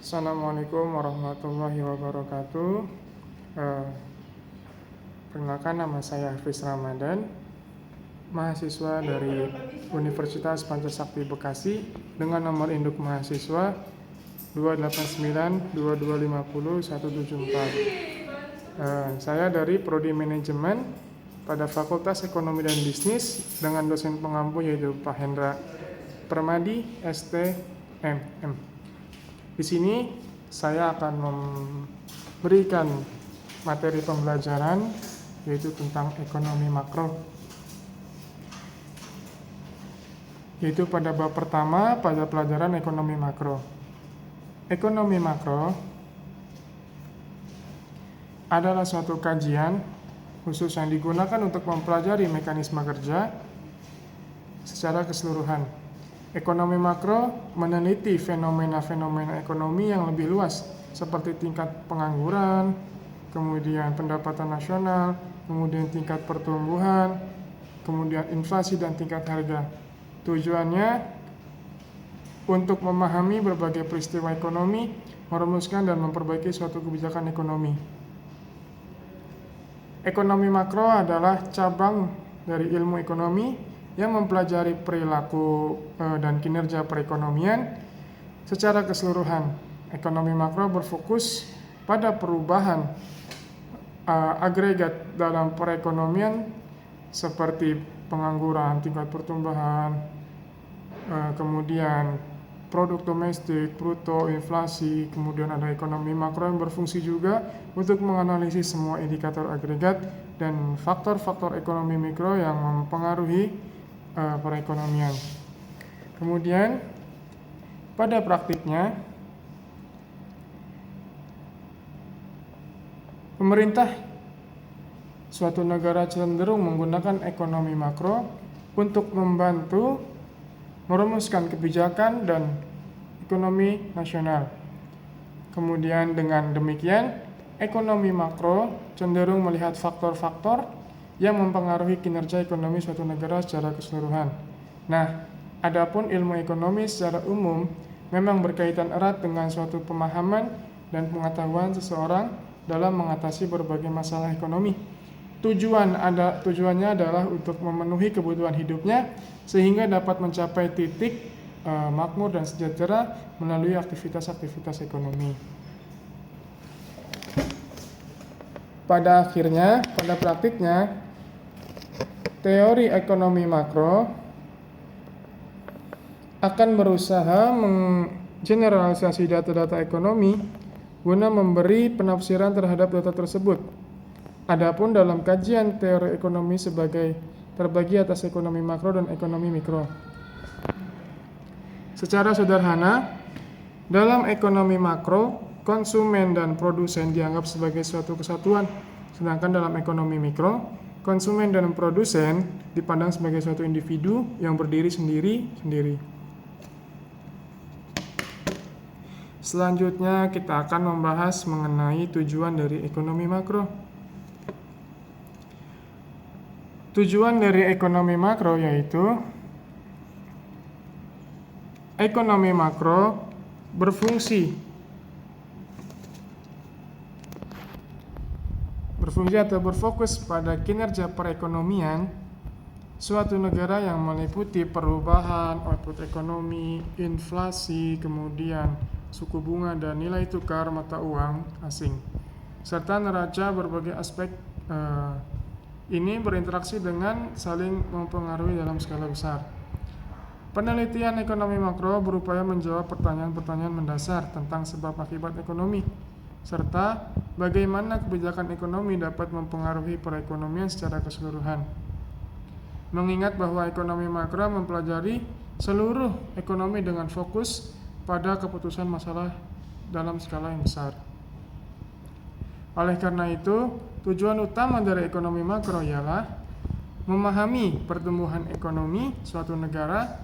Assalamualaikum warahmatullahi wabarakatuh. Eh, Perkenalkan, nama saya Hafiz Ramadan, mahasiswa dari Universitas Pancasakti Bekasi dengan nomor induk mahasiswa 2892250 174. Saya dari Prodi Manajemen pada Fakultas Ekonomi dan Bisnis dengan dosen pengampu yaitu Pak Hendra Permadi, ST, MM. Di sini saya akan memberikan materi pembelajaran yaitu tentang ekonomi makro. Yaitu pada bab pertama pada pelajaran ekonomi makro. Ekonomi makro adalah suatu kajian khusus yang digunakan untuk mempelajari mekanisme kerja secara keseluruhan. Ekonomi makro meneliti fenomena-fenomena ekonomi yang lebih luas seperti tingkat pengangguran, kemudian pendapatan nasional, kemudian tingkat pertumbuhan, kemudian inflasi dan tingkat harga. Tujuannya untuk memahami berbagai peristiwa ekonomi, merumuskan dan memperbaiki suatu kebijakan ekonomi. Ekonomi makro adalah cabang dari ilmu ekonomi yang mempelajari perilaku dan kinerja perekonomian secara keseluruhan. Ekonomi makro berfokus pada perubahan agregat dalam perekonomian seperti pengangguran, tingkat pertumbuhan, kemudian produk domestik, bruto, inflasi, kemudian ada ekonomi makro yang berfungsi juga untuk menganalisis semua indikator agregat dan faktor-faktor ekonomi mikro yang mempengaruhi perekonomian. Kemudian pada praktiknya pemerintah suatu negara cenderung menggunakan ekonomi makro untuk membantu merumuskan kebijakan dan ekonomi nasional. Kemudian dengan demikian, ekonomi makro cenderung melihat faktor-faktor yang mempengaruhi kinerja ekonomi suatu negara secara keseluruhan. Nah, adapun ilmu ekonomi secara umum memang berkaitan erat dengan suatu pemahaman dan pengetahuan seseorang dalam mengatasi berbagai masalah ekonomi. Tujuannya adalah untuk memenuhi kebutuhan hidupnya sehingga dapat mencapai titik makmur dan sejahtera melalui aktivitas-aktivitas ekonomi. Pada praktiknya, teori ekonomi makro akan berusaha menggeneralisasi data-data ekonomi guna memberi penafsiran terhadap data tersebut. Adapun dalam kajian teori ekonomi terbagi atas ekonomi makro dan ekonomi mikro. Secara sederhana, dalam ekonomi makro, konsumen dan produsen dianggap sebagai suatu kesatuan, sedangkan dalam ekonomi mikro, konsumen dan produsen dipandang sebagai suatu individu yang berdiri sendiri-sendiri. Selanjutnya kita akan membahas mengenai tujuan dari ekonomi makro. Tujuan dari ekonomi makro yaitu ekonomi makro berfungsi atau berfokus pada kinerja perekonomian suatu negara yang meliputi perubahan output ekonomi, inflasi, kemudian suku bunga dan nilai tukar mata uang asing, serta neraca berbagai aspek ini berinteraksi dengan saling mempengaruhi dalam skala besar. Penelitian ekonomi makro berupaya menjawab pertanyaan-pertanyaan mendasar tentang sebab akibat ekonomi, serta bagaimana kebijakan ekonomi dapat mempengaruhi perekonomian secara keseluruhan. Mengingat bahwa ekonomi makro mempelajari seluruh ekonomi dengan fokus pada keputusan masalah dalam skala yang besar. Oleh karena itu, tujuan utama dari ekonomi makro ialah memahami pertumbuhan ekonomi suatu negara.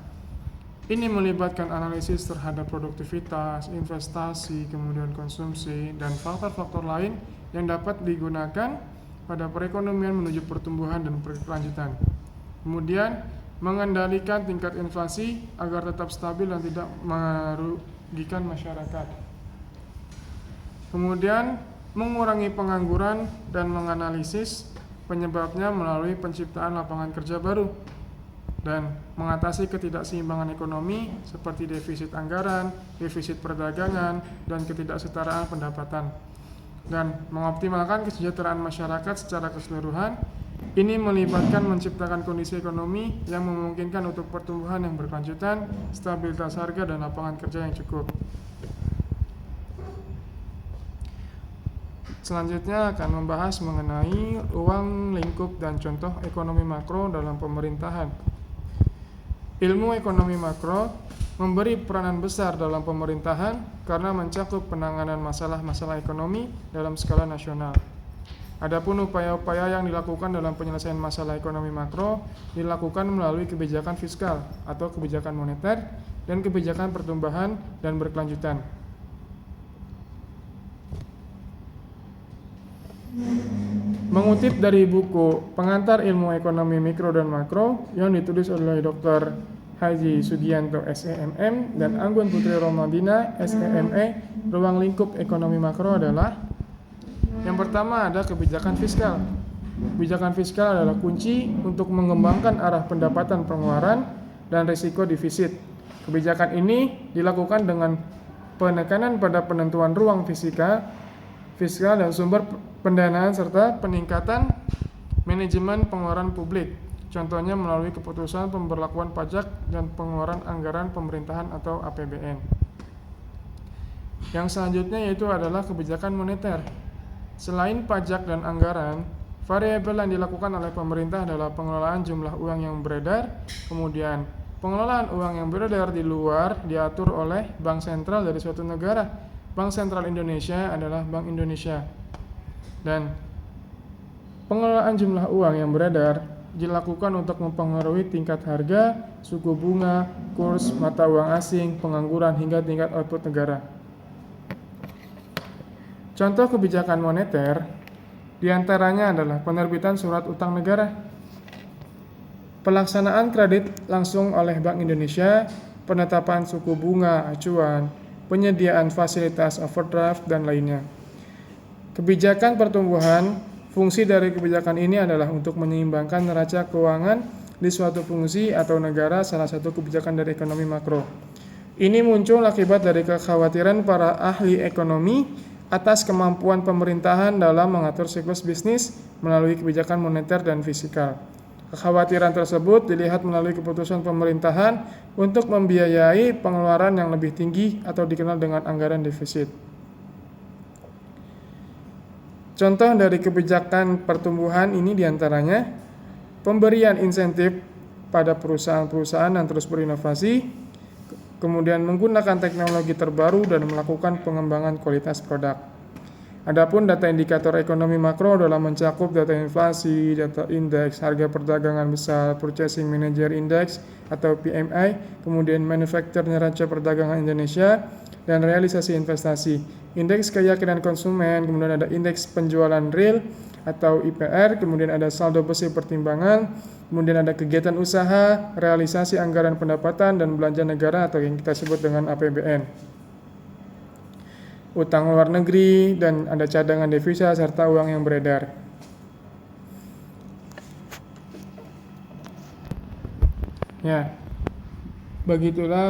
Ini melibatkan analisis terhadap produktivitas, investasi, kemudian konsumsi, dan faktor-faktor lain yang dapat digunakan pada perekonomian menuju pertumbuhan dan berkelanjutan. Kemudian mengendalikan tingkat inflasi agar tetap stabil dan tidak merugikan masyarakat. Kemudian mengurangi pengangguran dan menganalisis penyebabnya melalui penciptaan lapangan kerja baru dan mengatasi ketidakseimbangan ekonomi seperti defisit anggaran, defisit perdagangan, dan ketidaksetaraan pendapatan, dan mengoptimalkan kesejahteraan masyarakat secara keseluruhan. Ini melibatkan menciptakan kondisi ekonomi yang memungkinkan untuk pertumbuhan yang berkelanjutan, stabilitas harga, dan lapangan kerja yang cukup. Selanjutnya akan membahas mengenai ruang lingkup dan contoh ekonomi makro dalam pemerintahan. Ilmu ekonomi makro memberi peranan besar dalam pemerintahan karena mencakup penanganan masalah-masalah ekonomi dalam skala nasional. Adapun upaya-upaya yang dilakukan dalam penyelesaian masalah ekonomi makro dilakukan melalui kebijakan fiskal atau kebijakan moneter dan kebijakan pertumbuhan dan berkelanjutan. Mengutip dari buku Pengantar Ilmu Ekonomi Mikro dan Makro yang ditulis oleh Dr. Haji Sugianto SEMM dan Anggun Putri Romadina SEME, ruang lingkup ekonomi makro adalah: yang pertama ada kebijakan fiskal. Kebijakan fiskal adalah kunci untuk mengembangkan arah pendapatan pengeluaran dan risiko defisit. Kebijakan ini dilakukan dengan penekanan pada penentuan ruang fiskal dan sumber pendanaan serta peningkatan manajemen pengeluaran publik. Contohnya melalui keputusan pemberlakuan pajak dan pengeluaran anggaran pemerintahan atau APBN. Yang selanjutnya yaitu adalah kebijakan moneter. Selain pajak dan anggaran, variabel yang dilakukan oleh pemerintah adalah pengelolaan jumlah uang yang beredar, kemudian pengelolaan uang yang beredar di luar diatur oleh bank sentral dari suatu negara. Bank Sentral Indonesia adalah Bank Indonesia. Dan pengelolaan jumlah uang yang beredar dilakukan untuk mempengaruhi tingkat harga, suku bunga, kurs mata uang asing, pengangguran, hingga tingkat output negara. Contoh kebijakan moneter diantaranya adalah penerbitan surat utang negara, pelaksanaan kredit langsung oleh Bank Indonesia, penetapan suku bunga acuan, penyediaan fasilitas overdraft, dan lainnya. Kebijakan pertumbuhan, fungsi dari kebijakan ini adalah untuk menyeimbangkan neraca keuangan di suatu fungsi atau negara, salah satu kebijakan dari ekonomi makro. Ini muncul akibat dari kekhawatiran para ahli ekonomi atas kemampuan pemerintahan dalam mengatur siklus bisnis melalui kebijakan moneter dan fiskal. Kekhawatiran tersebut dilihat melalui keputusan pemerintahan untuk membiayai pengeluaran yang lebih tinggi atau dikenal dengan anggaran defisit. Contoh dari kebijakan pertumbuhan ini diantaranya pemberian insentif pada perusahaan-perusahaan yang terus berinovasi, kemudian menggunakan teknologi terbaru dan melakukan pengembangan kualitas produk. Adapun data indikator ekonomi makro dalam mencakup data inflasi, data indeks harga perdagangan besar, Purchasing Manager Index atau PMI, kemudian manufaktur neraca perdagangan Indonesia, dan realisasi investasi. Indeks keyakinan konsumen, kemudian ada indeks penjualan real atau IPR, kemudian ada saldo bersih pertimbangan, kemudian ada kegiatan usaha, realisasi anggaran pendapatan dan belanja negara atau yang kita sebut dengan APBN. Utang luar negeri, dan ada cadangan devisa serta uang yang beredar. Ya, begitulah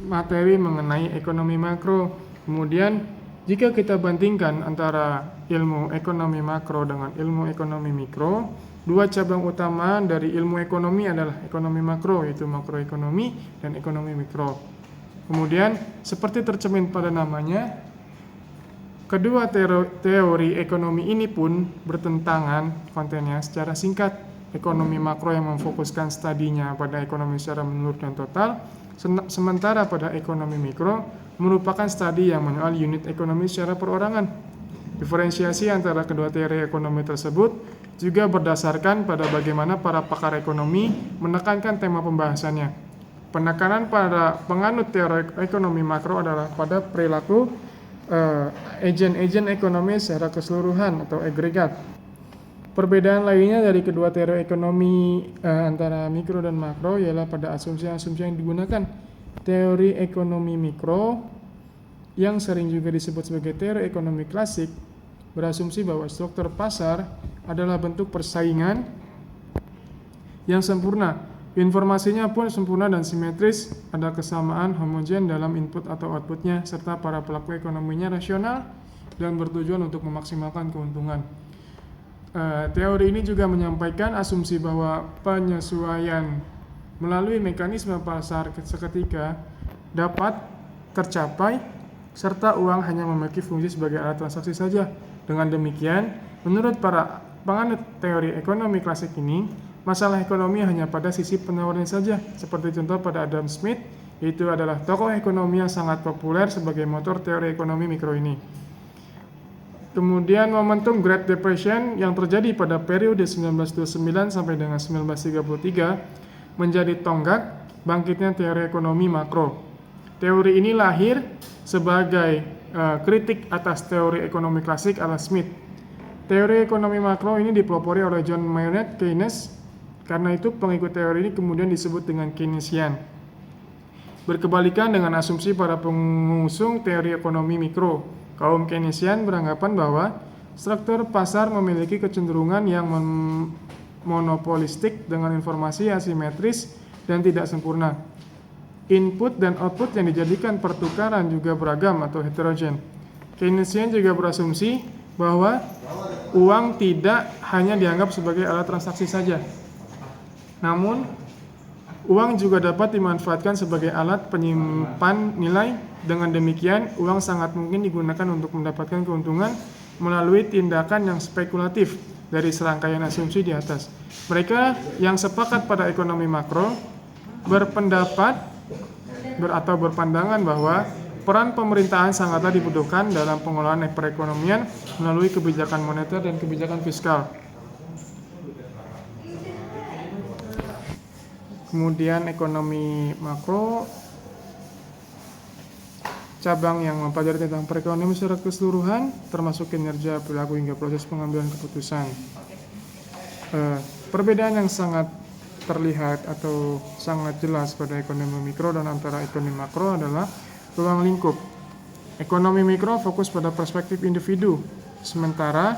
materi mengenai ekonomi makro. Kemudian jika kita bandingkan antara ilmu ekonomi makro dengan ilmu ekonomi mikro, dua cabang utama dari ilmu ekonomi adalah ekonomi makro, yaitu makroekonomi dan ekonomi mikro. Kemudian seperti tercermin pada namanya, kedua teori ekonomi ini pun bertentangan kontennya secara singkat. Ekonomi makro yang memfokuskan studinya pada ekonomi secara menyeluruh dan total, sementara pada ekonomi mikro merupakan studi yang menyoal unit ekonomi secara perorangan. Diferensiasi antara kedua teori ekonomi tersebut juga berdasarkan pada bagaimana para pakar ekonomi menekankan tema pembahasannya. Penekanan pada penganut teori ekonomi makro adalah pada perilaku agen-agen ekonomi secara keseluruhan atau agregat. Perbedaan lainnya dari kedua teori ekonomi antara mikro dan makro ialah pada asumsi-asumsi yang digunakan. Teori ekonomi mikro yang sering juga disebut sebagai teori ekonomi klasik, berasumsi bahwa struktur pasar adalah bentuk persaingan yang sempurna. Informasinya pun sempurna dan simetris, ada kesamaan homogen dalam input atau outputnya, serta para pelaku ekonominya rasional dan bertujuan untuk memaksimalkan keuntungan. Teori ini juga menyampaikan asumsi bahwa penyesuaian melalui mekanisme pasar seketika dapat tercapai, serta uang hanya memiliki fungsi sebagai alat transaksi saja. Dengan demikian, menurut para penganut teori ekonomi klasik ini, masalah ekonomi hanya pada sisi penawaran saja, seperti contoh pada Adam Smith, yaitu adalah tokoh ekonomi yang sangat populer sebagai motor teori ekonomi mikro ini. Kemudian momentum Great Depression yang terjadi pada periode 1929 sampai dengan 1933 menjadi tonggak bangkitnya teori ekonomi makro. Teori ini lahir sebagai kritik atas teori ekonomi klasik ala Smith. Teori ekonomi makro ini dipelopori oleh John Maynard Keynes. Karena itu pengikut teori ini kemudian disebut dengan Keynesian. Berkebalikan dengan asumsi para pengusung teori ekonomi mikro, kaum Keynesian beranggapan bahwa struktur pasar memiliki kecenderungan yang monopolistik dengan informasi asimetris dan tidak sempurna. Input dan output yang dijadikan pertukaran juga beragam atau heterogen. Keynesian juga berasumsi bahwa uang tidak hanya dianggap sebagai alat transaksi saja, namun uang juga dapat dimanfaatkan sebagai alat penyimpan nilai. Dengan demikian, uang sangat mungkin digunakan untuk mendapatkan keuntungan melalui tindakan yang spekulatif dari serangkaian asumsi di atas. Mereka yang sepakat pada ekonomi makro berpendapat atau berpandangan bahwa peran pemerintahan sangatlah dibutuhkan dalam pengelolaan perekonomian melalui kebijakan moneter dan kebijakan fiskal. Kemudian ekonomi makro, cabang yang mempelajari tentang perekonomian secara keseluruhan, termasuk kinerja, perilaku hingga proses pengambilan keputusan. Perbedaan yang sangat terlihat atau sangat jelas pada ekonomi mikro dan antara ekonomi makro adalah ruang lingkup. Ekonomi mikro fokus pada perspektif individu, sementara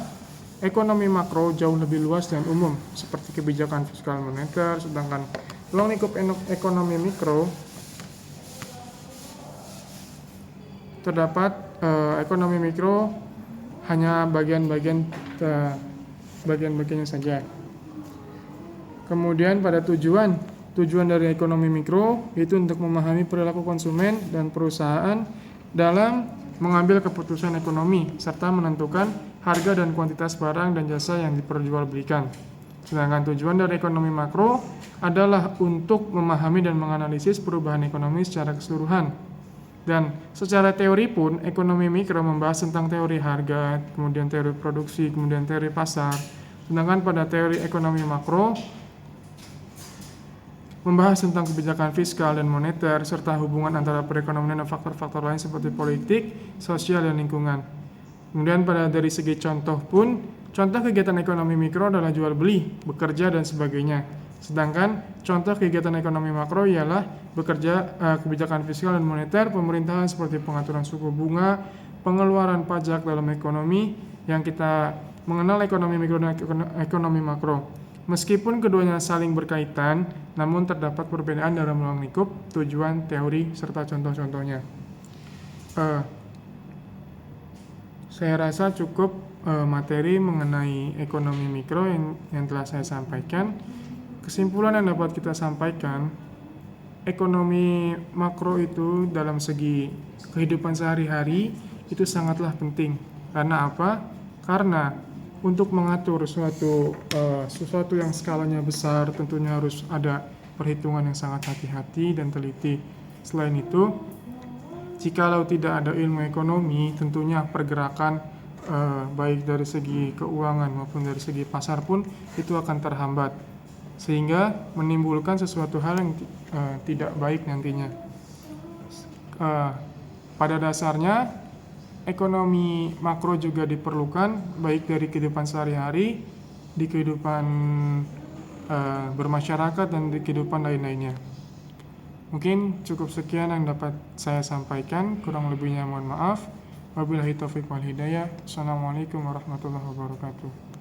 ekonomi makro jauh lebih luas dan umum, seperti kebijakan fiskal moneter, sedangkan ruang lingkup ekonomi mikro terdapat ekonomi mikro hanya bagian-bagiannya saja. Kemudian pada tujuan dari ekonomi mikro itu untuk memahami perilaku konsumen dan perusahaan dalam mengambil keputusan ekonomi serta menentukan harga dan kuantitas barang dan jasa yang diperjualbelikan. Sedangkan tujuan dari ekonomi makro adalah untuk memahami dan menganalisis perubahan ekonomi secara keseluruhan. Dan secara teori pun ekonomi mikro membahas tentang teori harga, kemudian teori produksi, kemudian teori pasar. Sedangkan pada teori ekonomi makro membahas tentang kebijakan fiskal dan moneter, serta hubungan antara perekonomian dan faktor-faktor lain seperti politik, sosial, dan lingkungan. Kemudian dari segi contoh pun, contoh kegiatan ekonomi mikro adalah jual beli, bekerja, dan sebagainya. Sedangkan contoh kegiatan ekonomi makro ialah kebijakan fiskal dan moneter, pemerintahan seperti pengaturan suku bunga, pengeluaran pajak dalam ekonomi, yang kita mengenal ekonomi mikro dan ekonomi makro. Meskipun keduanya saling berkaitan, namun terdapat perbedaan dalam ruang lingkup, tujuan, teori, serta contoh-contohnya. Saya rasa cukup materi mengenai ekonomi mikro yang telah saya sampaikan. Kesimpulan yang dapat kita sampaikan, ekonomi makro itu dalam segi kehidupan sehari-hari itu sangatlah penting. Karena apa? Karena untuk mengatur sesuatu yang skalanya besar tentunya harus ada perhitungan yang sangat hati-hati dan teliti. Selain itu, jikalau tidak ada ilmu ekonomi, tentunya pergerakan baik dari segi keuangan maupun dari segi pasar pun itu akan terhambat, sehingga menimbulkan sesuatu hal yang tidak baik nantinya. Pada dasarnya ekonomi makro juga diperlukan baik dari kehidupan sehari-hari, di kehidupan bermasyarakat, dan di kehidupan lain-lainnya. Mungkin cukup sekian yang dapat saya sampaikan, kurang lebihnya mohon maaf. Wabillahi taufiq wal hidayah. Assalamualaikum warahmatullahi wabarakatuh.